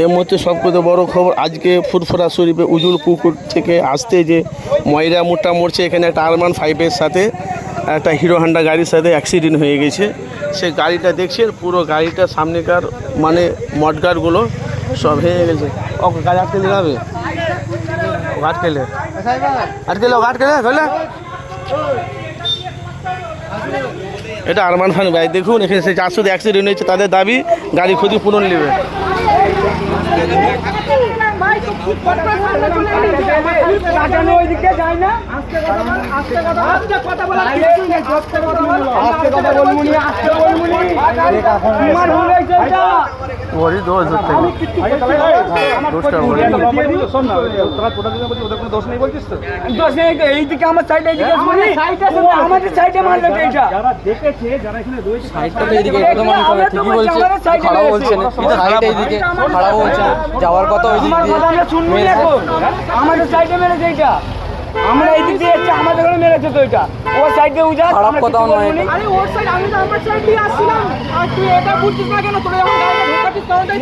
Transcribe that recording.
এর মধ্যে সবথেকে বড় খবর, আজকে ফুরফুরা শরীফে উজুল পুকুর থেকে আসতে যে ময়রা মোটা মরছে, এখানে একটা R15-এর সাথে একটা হিরো হন্ডা গাড়ির সাথে অ্যাক্সিডেন্ট হয়ে গেছে। সে গাড়িটা দেখছেন, পুরো গাড়িটা সামনেকার মানে মডগার্ডগুলো সব হয়ে গেছে। ও গাড়ি আটকেলে যাবে, আটকেলে ধরলে এটা আরমান খান ভাই। দেখুন এখানে সে 400 অ্যাক্সিডেন্ট হয়েছে, তাদের দাবি গাড়ি ক্ষতিপূরণ নেবে। এইদিকে আমার সাইডে আমাদের সাইডে মারলো এইটা যারা দেখেছে, যারা এখানে রয়েছে সাইডটা তো এইদিকে একদম আমি ঠিকই বলছি, খারাপ বলছে না সাইড এইদিকে খারাপ বলছে যাওয়ার কথা ওই দিক দিয়ে আমাদের সাইডে মেরেছে এইটা। আমরা এই দিক দিয়ে যাচ্ছি, আমাদের ঘরে মেরেছে তো এটা। ওর সাইডে উজা খারাপ কথাও নয়। আরে ওর সাইড, আমি তো আমার সাইড দিয়ে আসছিলাম, আর তুই এটা বুঝছিস না কেন? তোরা আমার গাড়িতে ঢোকাচ্ছিস তাহলে